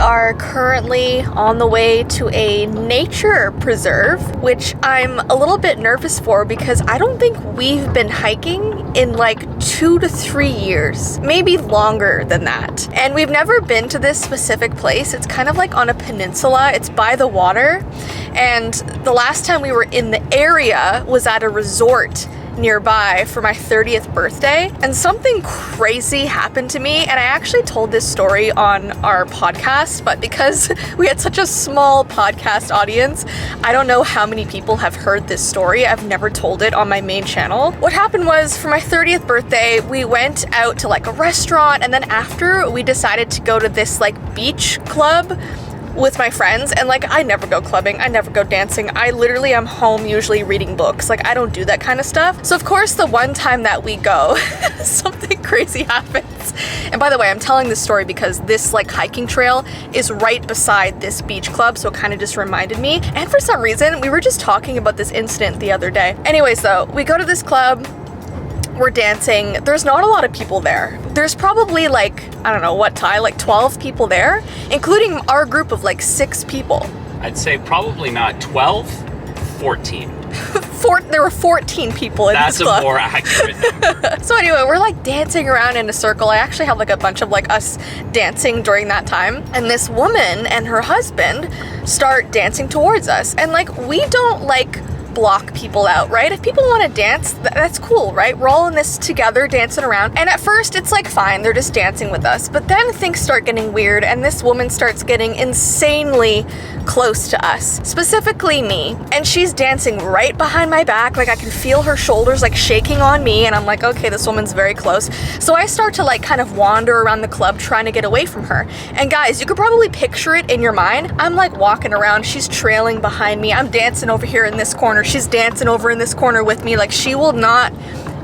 are currently on the way to a nature preserve, which I'm a little bit nervous for because I don't think we've been hiking in like 2 to 3 years, maybe longer than that. And we've never been to this specific place. It's kind of like on a peninsula. It's by the water. And the last time we were in the area was at a resort nearby for my 30th birthday, and something crazy happened to me. And I actually told this story on our podcast, but because we had such a small podcast audience, I don't know how many people have heard this story. I've never told it on my main channel. What happened was, for my 30th birthday, we went out to like a restaurant, and then after we decided to go to this like beach club with my friends. And like, I never go clubbing, I never go dancing, I literally am home usually reading books. Like, I don't do that kind of stuff. So of course the one time that we go, something crazy happens. And by the way, I'm telling this story because this like hiking trail is right beside this beach club, so it kind of just reminded me. And for some reason we were just talking about this incident the other day. Anyways though, we go to this club, we're dancing. There's not a lot of people there. There's probably like, I don't know what, Ty, like 12 people there, including our group of like 6 people. I'd say probably not 12, 14. There were 14 people in this club. That's a more accurate number. So anyway, we're like dancing around in a circle. I actually have like a bunch of like us dancing during that time. And this woman and her husband start dancing towards us. And like, we don't like block people out, right? If people want to dance, that's cool, right? We're all in this together dancing around. And at first it's like fine, they're just dancing with us. But then things start getting weird and this woman starts getting insanely close to us, specifically me. And she's dancing right behind my back. Like, I can feel her shoulders like shaking on me, and I'm like, okay, this woman's very close. So I start to like kind of wander around the club trying to get away from her. And guys, you could probably picture it in your mind. I'm like walking around, she's trailing behind me. I'm dancing over here in this corner. She's dancing over in this corner with me. Like, she will not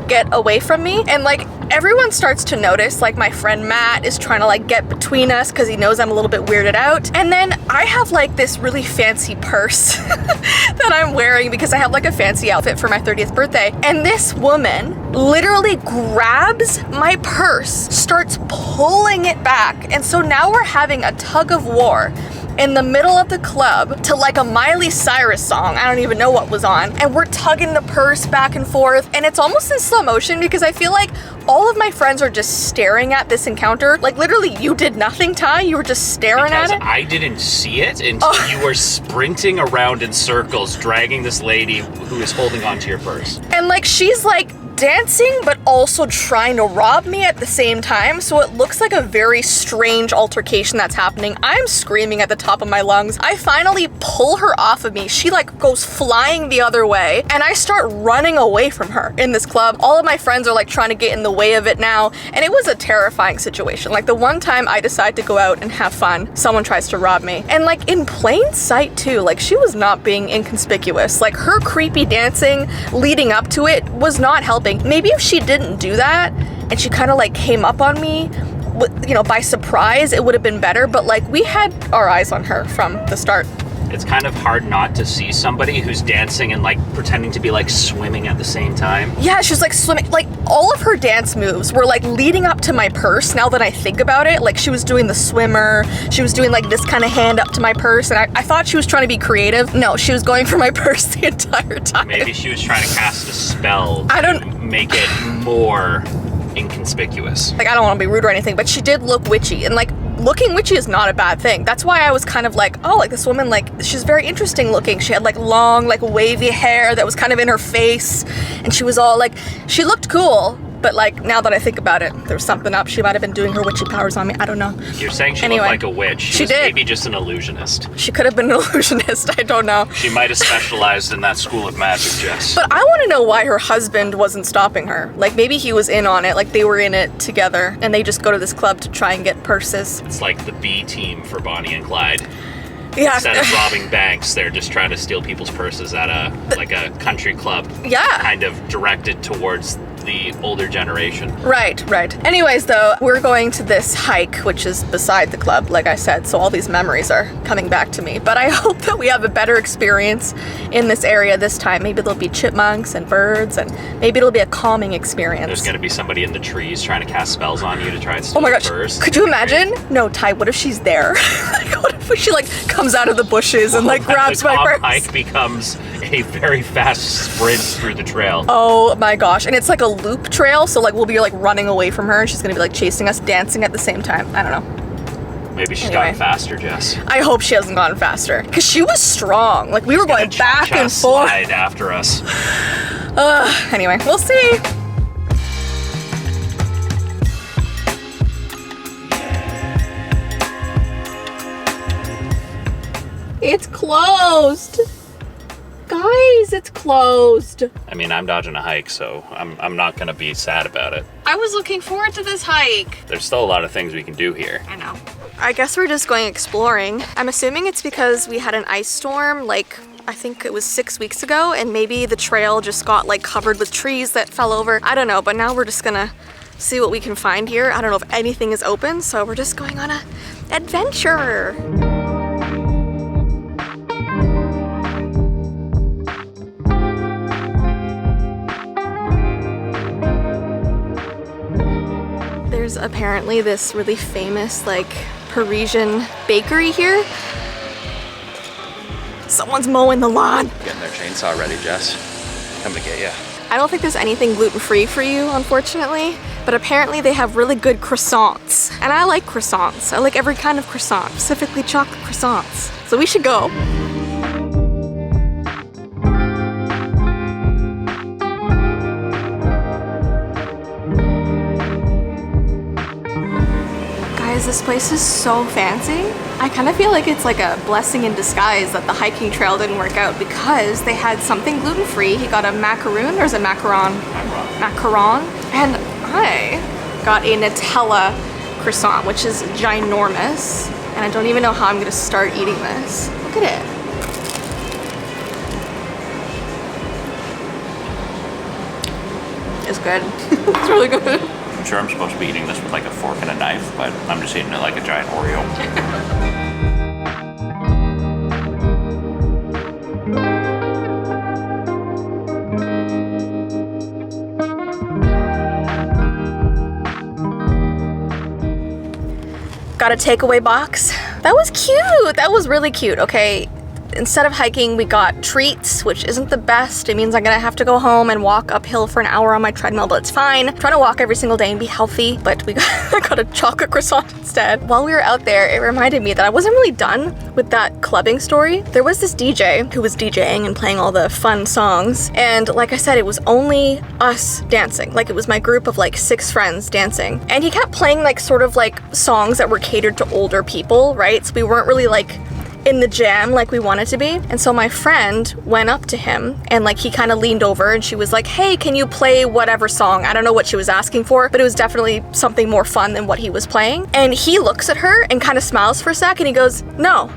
get away from me. And like, everyone starts to notice, like my friend Matt is trying to like get between us because he knows I'm a little bit weirded out. And then I have like this really fancy purse that I'm wearing because I have like a fancy outfit for my 30th birthday. And this woman literally grabs my purse, starts pulling it back. And so now we're having a tug of war in the middle of the club to like a Miley Cyrus song. I don't even know what was on. And we're tugging the purse back and forth. And it's almost in slow motion because I feel like all of my friends are just staring at this encounter. Like, literally, you did nothing, Ty. You were just staring at it. I didn't see it until you were sprinting around in circles, dragging this lady who is holding onto your purse. And like, she's like dancing, but also trying to rob me at the same time. So it looks like a very strange altercation that's happening. I'm screaming at the top of my lungs. I finally pull her off of me. She like goes flying the other way, and I start running away from her in this club. All of my friends are like trying to get in the way of it now. And it was a terrifying situation. Like, the one time I decide to go out and have fun, someone tries to rob me. And like, in plain sight too. Like, she was not being inconspicuous. Like, her creepy dancing leading up to it was not helping. Maybe if she didn't do that and she kind of like came up on me, you know, by surprise, it would have been better. But like, we had our eyes on her from the start. It's kind of hard not to see somebody who's dancing and like pretending to be like swimming at the same time. Yeah, she was like swimming. Like, all of her dance moves were like leading up to my purse. Now that I think about it, like, she was doing the swimmer. She was doing like this kind of hand up to my purse. And I thought she was trying to be creative. No, she was going for my purse the entire time. Maybe she was trying to cast a spell to make it more inconspicuous. Like, I don't want to be rude or anything, but she did look witchy. And like, looking witchy is not a bad thing. That's why I was kind of like, oh, like, this woman, like, she's very interesting looking. She had like long, like wavy hair that was kind of in her face. And she was all like, she looked cool. But like, now that I think about it, there was something up. She might have been doing her witchy powers on me. I don't know. You're saying she looked like a witch. She was did. Maybe just an illusionist. She could have been an illusionist. I don't know. She might have specialized in that school of magic, Jess. But I want to know why her husband wasn't stopping her. Like, maybe he was in on it. Like, they were in it together, and they just go to this club to try and get purses. It's like the B team for Bonnie and Clyde. Yeah. Instead of robbing banks, they're just trying to steal people's purses at a country club. Yeah. Kind of directed towards the older generation. Right. Anyways, though, we're going to this hike, which is beside the club, like I said, so all these memories are coming back to me. But I hope that we have a better experience in this area this time. Maybe there'll be chipmunks and birds, and maybe it'll be a calming experience. There's gonna be somebody in the trees trying to cast spells on you to try and steal Oh my gosh, first. could you imagine? No, Ty, what if she's there? Like, what if she like comes out of the bushes and like grabs my purse? The hike becomes a very fast sprint through the trail. Oh my gosh, and it's like a loop trail, so like we'll be like running away from her and she's gonna be like chasing us, dancing at the same time. I don't know. Maybe she's gotten faster, Jess. I hope she hasn't gone faster, because she was strong. Like we were going back and forth. Slide after us. Anyway, we'll see. It's closed. Guys, it's closed. I mean, I'm dodging a hike, so I'm not gonna be sad about it. I was looking forward to this hike. There's still a lot of things we can do here. I know. I guess we're just going exploring. I'm assuming it's because we had an ice storm, like, I think it was 6 weeks ago, and maybe the trail just got like covered with trees that fell over. I don't know, but now we're just gonna see what we can find here. I don't know if anything is open, so we're just going on an adventure. There's apparently this really famous like Parisian bakery here. Someone's mowing the lawn. Getting their chainsaw ready, Jess. Coming to get you. I don't think there's anything gluten-free for you, unfortunately, but apparently they have really good croissants. And I like croissants. I like every kind of croissant, specifically chocolate croissants. So we should go. Guys, this place is so fancy. I kind of feel like it's like a blessing in disguise that the hiking trail didn't work out, because they had something gluten-free. He got a macaroon, or is it macaron? Macaron. And I got a Nutella croissant, which is ginormous. And I don't even know how I'm gonna start eating this. Look at it. It's good. It's really good. I'm sure I'm supposed to be eating this with like a fork and a knife, but I'm just eating it like a giant Oreo. Got a takeaway box. That was cute. That was really cute. Okay. Instead of hiking, we got treats, which isn't the best. It means I'm gonna have to go home and walk uphill for an hour on my treadmill, but it's fine. I'm trying to walk every single day and be healthy, but I got a chocolate croissant instead. While we were out there, it reminded me that I wasn't really done with that clubbing story. There was this DJ who was DJing and playing all the fun songs, and like I said, it was only us dancing. Like, it was my group of like 6 friends dancing, and he kept playing like sort of like songs that were catered to older people, right? So we weren't really like in the jam like we wanted to be. And so my friend went up to him and like he kind of leaned over and she was like, hey, can you play whatever song? I don't know what she was asking for, but it was definitely something more fun than what he was playing. And he looks at her and kind of smiles for a sec and he goes, no,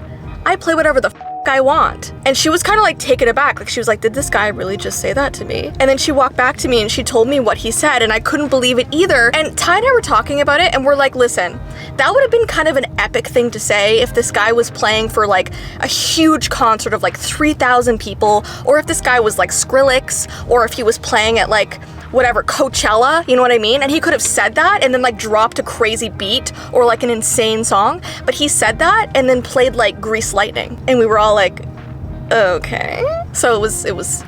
I play whatever the I want. And she was kind of like taken aback. Like, she was like, did this guy really just say that to me? And then she walked back to me and she told me what he said, and I couldn't believe it either. And Ty and I were talking about it and we're like, listen, that would have been kind of an epic thing to say if this guy was playing for like a huge concert of like 3,000 people, or if this guy was like Skrillex, or if he was playing at like whatever, Coachella, you know what I mean? And he could have said that and then like dropped a crazy beat or like an insane song, but he said that and then played like Grease Lightning, and we were all like, okay. So it wasn't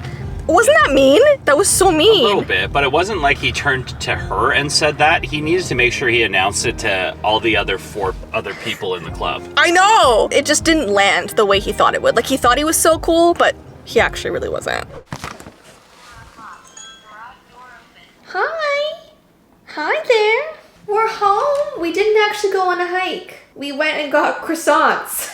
that mean? That was so mean. A little bit, but it wasn't like he turned to her and said that. He needed to make sure he announced it to all the other 4 other people in the club. I know! It just didn't land the way he thought it would. Like, he thought he was so cool, but he actually really wasn't. Hi. Hi there. We're home. We didn't actually go on a hike. We went and got croissants.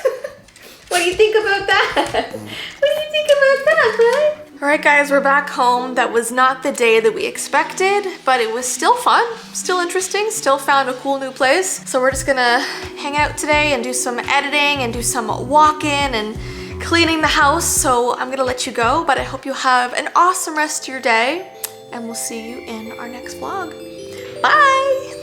What do you think about that? What do you think about that, bud? All right, guys, we're back home. That was not the day that we expected, but it was still fun, still interesting, still found a cool new place. So we're just gonna hang out today and do some editing and do some walking and cleaning the house. So I'm gonna let you go, but I hope you have an awesome rest of your day. and we'll see you in our next vlog. Bye!